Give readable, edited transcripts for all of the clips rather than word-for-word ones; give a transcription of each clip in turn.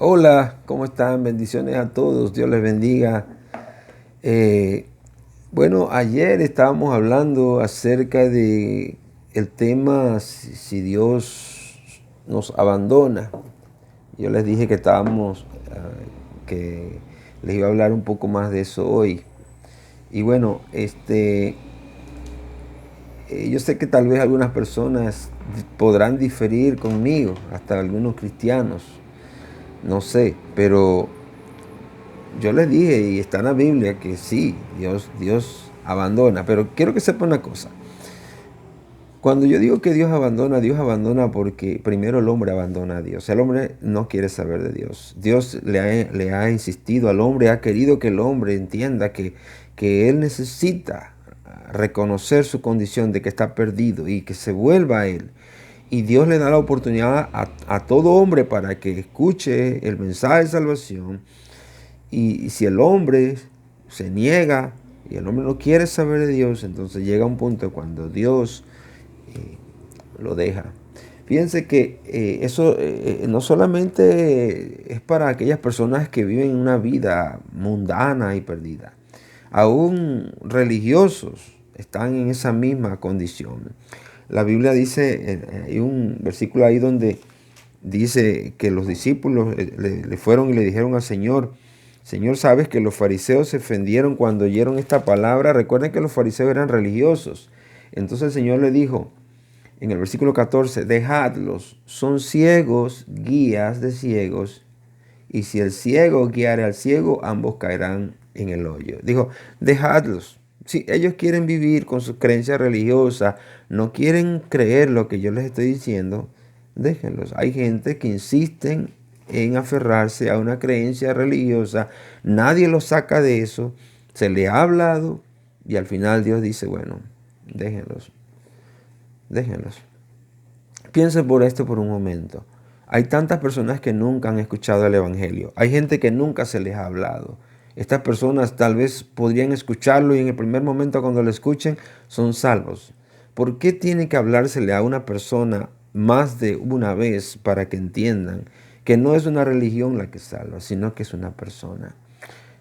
Hola, ¿cómo están? Bendiciones a todos, Dios les bendiga. Eh, Ayer estábamos hablando acerca de el tema si Dios nos abandona. Yo les dije que que les iba a hablar un poco más de eso hoy. Y bueno, yo sé que tal vez algunas personas podrán diferir conmigo, hasta algunos cristianos, no sé, pero yo les dije, y está en la Biblia, que sí, Dios abandona. Pero quiero que sepa una cosa. Cuando yo digo que Dios abandona porque primero el hombre abandona a Dios. El hombre no quiere saber de Dios. Dios le ha insistido al hombre, ha querido que el hombre entienda que él necesita reconocer su condición de que está perdido y que se vuelva a él. Y Dios le da la oportunidad a todo hombre para que escuche el mensaje de salvación. Y si el hombre se niega y el hombre no quiere saber de Dios, entonces llega un punto cuando Dios lo deja. Fíjense que eso no solamente es para aquellas personas que viven una vida mundana y perdida. Aún religiosos están en esa misma condición. La Biblia dice, hay un versículo ahí donde dice que los discípulos le fueron y le dijeron al Señor: Señor, sabes que los fariseos se ofendieron cuando oyeron esta palabra. Recuerden que los fariseos eran religiosos. Entonces el Señor le dijo en el versículo 14: dejadlos, son ciegos, guías de ciegos, y si el ciego guiare al ciego, ambos caerán en el hoyo. Dijo, dejadlos. Si ellos quieren vivir con sus creencias religiosas, no quieren creer lo que yo les estoy diciendo, déjenlos. Hay gente que insisten en aferrarse a una creencia religiosa, nadie los saca de eso, se le ha hablado y al final Dios dice, bueno, déjenlos, déjenlos. Piensen por esto por un momento. Hay tantas personas que nunca han escuchado el Evangelio. Hay gente que nunca se les ha hablado. Estas personas tal vez podrían escucharlo y en el primer momento cuando lo escuchen son salvos. ¿Por qué tiene que hablársele a una persona más de una vez para que entiendan que no es una religión la que salva, sino que es una persona?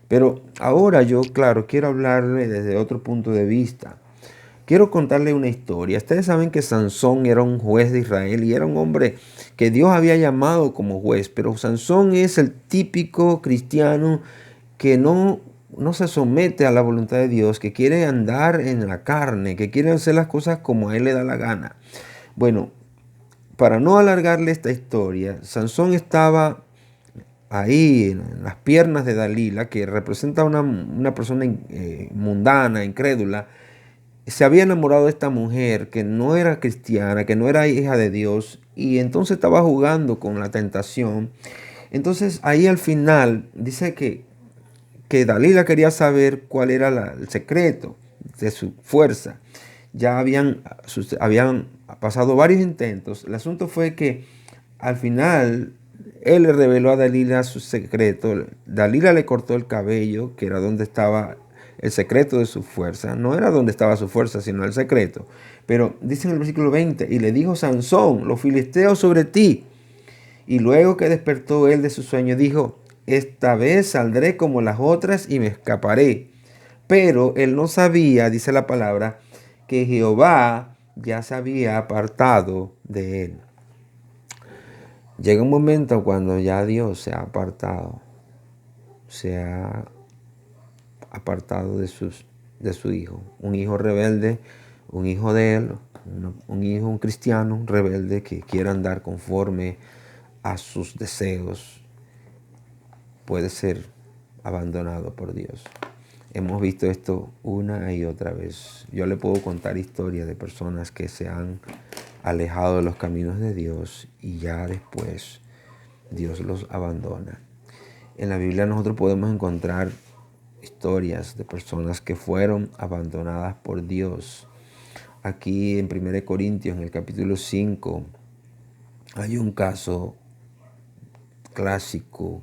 Pero ahora yo, claro, quiero hablarle desde otro punto de vista. Quiero contarle una historia. Ustedes saben que Sansón era un juez de Israel y era un hombre que Dios había llamado como juez, pero Sansón es el típico cristiano que no se somete a la voluntad de Dios, que quiere andar en la carne, que quiere hacer las cosas como a él le da la gana. Bueno, para no alargarle esta historia, Sansón estaba ahí en las piernas de Dalila, que representa una persona mundana, incrédula. Se había enamorado de esta mujer que no era cristiana, que no era hija de Dios, y entonces estaba jugando con la tentación. Entonces ahí al final dice que Dalila quería saber cuál era el secreto de su fuerza. Ya habían pasado varios intentos. El asunto fue que al final él le reveló a Dalila su secreto. Dalila le cortó el cabello, que era donde estaba el secreto de su fuerza. No era donde estaba su fuerza, sino el secreto. Pero dice en el versículo 20, y le dijo Sansón, los filisteos sobre ti. Y luego que despertó él de su sueño, dijo, esta vez saldré como las otras y me escaparé. Pero él no sabía, dice la palabra, que Jehová ya se había apartado de él. Llega un momento cuando ya Dios se ha apartado de su hijo. Un hijo rebelde, un hijo de él, un cristiano rebelde que quiere andar conforme a sus deseos, puede ser abandonado por Dios. Hemos visto esto una y otra vez. Yo le puedo contar historias de personas que se han alejado de los caminos de Dios y ya después Dios los abandona. En la Biblia nosotros podemos encontrar historias de personas que fueron abandonadas por Dios. Aquí en 1 Corintios, en el capítulo 5, hay un caso clásico,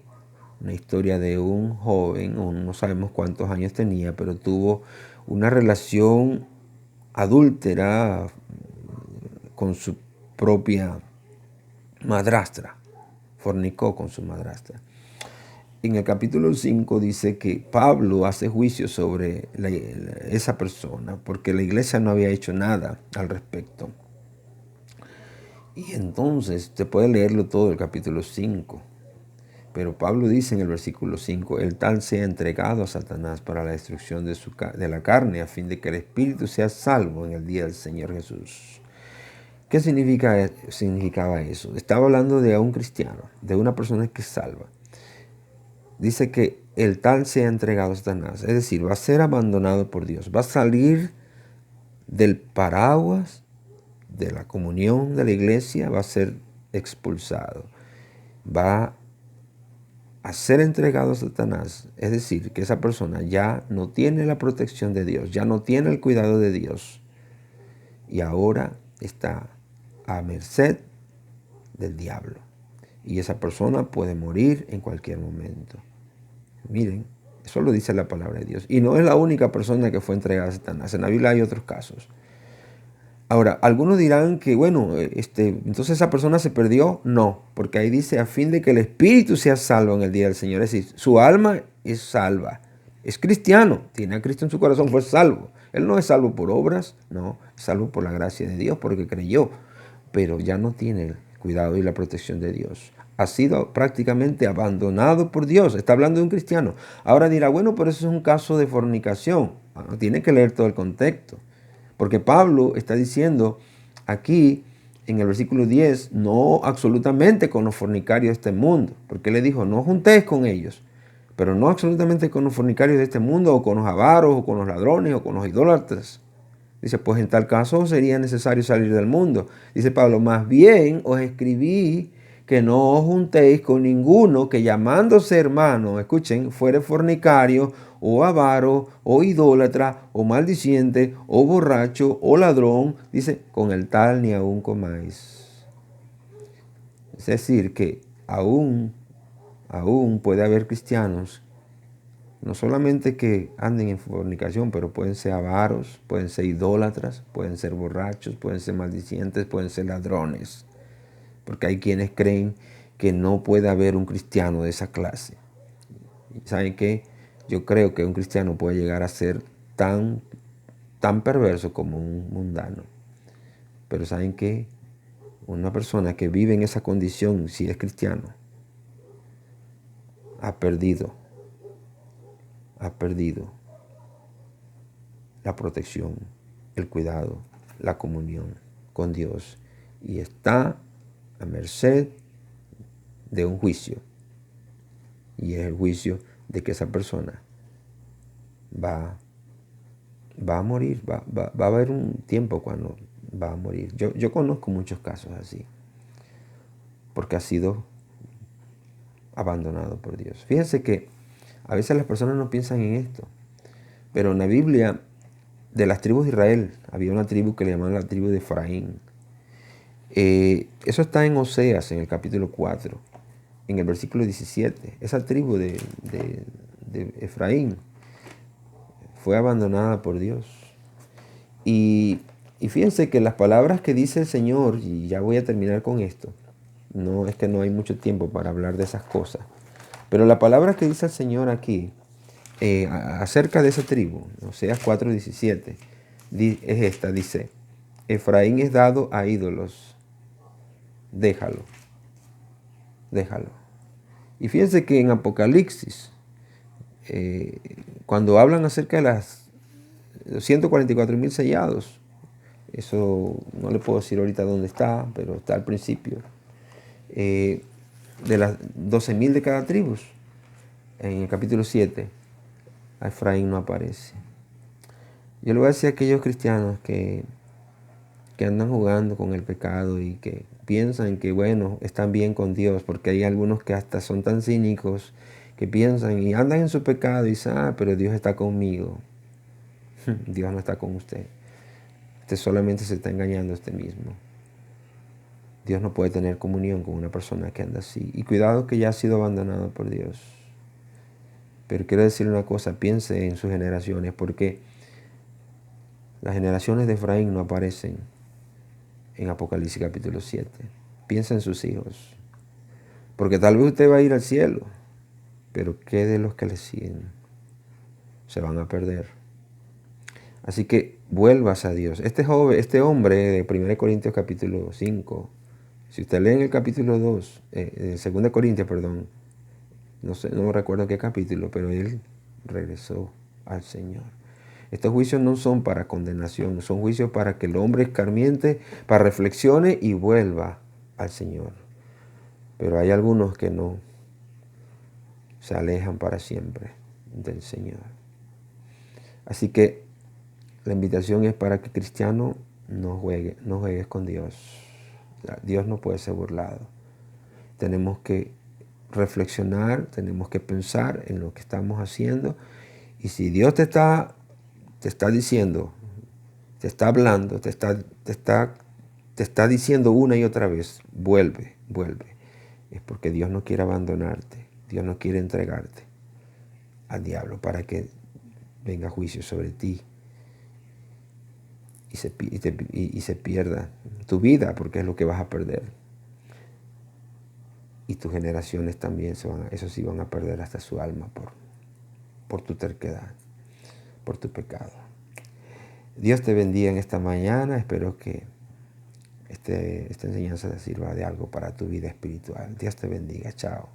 una historia de un joven, no sabemos cuántos años tenía, pero tuvo una relación adúltera con su propia madrastra. fornicó con su madrastra. En el capítulo 5 dice que Pablo hace juicio sobre esa persona porque la iglesia no había hecho nada al respecto. Y entonces, te puede leerlo todo el capítulo 5. Pero Pablo dice en el versículo 5, el tal sea entregado a Satanás para la destrucción de la carne, a fin de que el espíritu sea salvo en el día del Señor Jesús. ¿Qué significaba eso? Estaba hablando de un cristiano, de una persona que es salva. Dice que el tal sea entregado a Satanás, es decir, va a ser abandonado por Dios, va a salir del paraguas de la comunión de la iglesia, va a ser expulsado, va a ser entregado a Satanás, es decir, que esa persona ya no tiene la protección de Dios, ya no tiene el cuidado de Dios y ahora está a merced del diablo. Y esa persona puede morir en cualquier momento. Miren, eso lo dice la palabra de Dios. Y no es la única persona que fue entregada a Satanás. En la Biblia hay otros casos. Ahora, algunos dirán que, bueno, entonces esa persona se perdió. No, porque ahí dice a fin de que el espíritu sea salvo en el día del Señor. Es decir, su alma es salva. Es cristiano, tiene a Cristo en su corazón, fue salvo. Él no es salvo por obras, no, es salvo por la gracia de Dios, porque creyó. Pero ya no tiene el cuidado y la protección de Dios. Ha sido prácticamente abandonado por Dios. Está hablando de un cristiano. Ahora dirá, bueno, pero eso es un caso de fornicación. Bueno, tiene que leer todo el contexto. Porque Pablo está diciendo aquí en el versículo 10, no absolutamente con los fornicarios de este mundo. Porque le dijo, no juntéis con ellos. Pero no absolutamente con los fornicarios de este mundo, o con los avaros, o con los ladrones, o con los idólatras. Dice, pues en tal caso sería necesario salir del mundo. Dice Pablo, más bien os escribí que no os juntéis con ninguno que llamándose hermano, escuchen, fuere fornicario, o avaro, o idólatra, o maldiciente, o borracho, o ladrón. Dice, con el tal ni aún comáis. Es decir, que aún puede haber cristianos no solamente que anden en fornicación, pero pueden ser avaros, pueden ser idólatras, pueden ser borrachos, pueden ser maldicientes, pueden ser ladrones. Porque hay quienes creen que no puede haber un cristiano de esa clase. ¿Y saben qué? Yo creo que un cristiano puede llegar a ser tan perverso como un mundano. Pero ¿saben qué? Una persona que vive en esa condición, si es cristiano, ha perdido la protección, el cuidado, la comunión con Dios y está a merced de un juicio. Y es el juicio de que esa persona va a morir, va a haber un tiempo cuando va a morir. Yo conozco muchos casos así, porque ha sido abandonado por Dios. Fíjense que a veces las personas no piensan en esto, pero en la Biblia, de las tribus de Israel, había una tribu que le llamaban la tribu de Efraín. Eso está en Oseas, en el capítulo 4, en el versículo 17. Esa tribu de Efraín fue abandonada por Dios. Y fíjense que las palabras que dice el Señor, y ya voy a terminar con esto, no es que no hay mucho tiempo para hablar de esas cosas, pero la palabra que dice el Señor aquí, acerca de esa tribu, Oseas 4:17, es esta, dice, Efraín es dado a ídolos, déjalo. Y fíjense que en Apocalipsis, cuando hablan acerca de las 144,000 sellados, eso no le puedo decir ahorita dónde está, pero está al principio, de las 12,000 de cada tribu, en el capítulo 7, a Efraín no aparece. Yo le voy a decir a aquellos cristianos que andan jugando con el pecado y que piensan que, bueno, están bien con Dios, porque hay algunos que hasta son tan cínicos que piensan y andan en su pecado y dicen, pero Dios está conmigo. Dios no está con usted. Usted solamente se está engañando a usted mismo. Dios no puede tener comunión con una persona que anda así. Y cuidado que ya ha sido abandonado por Dios. Pero quiero decirle una cosa, piense en sus generaciones, porque las generaciones de Efraín no aparecen en Apocalipsis capítulo 7. Piensa en sus hijos. Porque tal vez usted va a ir al cielo, pero ¿qué de los que le siguen? Se van a perder. Así que vuelvas a Dios. Este hombre de 1 Corintios capítulo 5, si usted lee en el capítulo 2, 2 Corintios, perdón, no sé, no recuerdo qué capítulo, pero él regresó al Señor. Estos juicios no son para condenación, son juicios para que el hombre escarmiente, para reflexione y vuelva al Señor. Pero hay algunos que no, se alejan para siempre del Señor. Así que la invitación es para que cristiano no juegues con Dios. Dios no puede ser burlado. Tenemos que reflexionar, tenemos que pensar en lo que estamos haciendo. Y si Dios te está diciendo, te está hablando, te está diciendo una y otra vez, vuelve. Es porque Dios no quiere abandonarte. Dios no quiere entregarte al diablo para que venga juicio sobre ti y se pierda tu vida, porque es lo que vas a perder. Y tus generaciones también eso sí van a perder hasta su alma por tu terquedad, por tu pecado. Dios te bendiga en esta mañana. Espero que esta enseñanza te sirva de algo para tu vida espiritual. Dios te bendiga. Chao.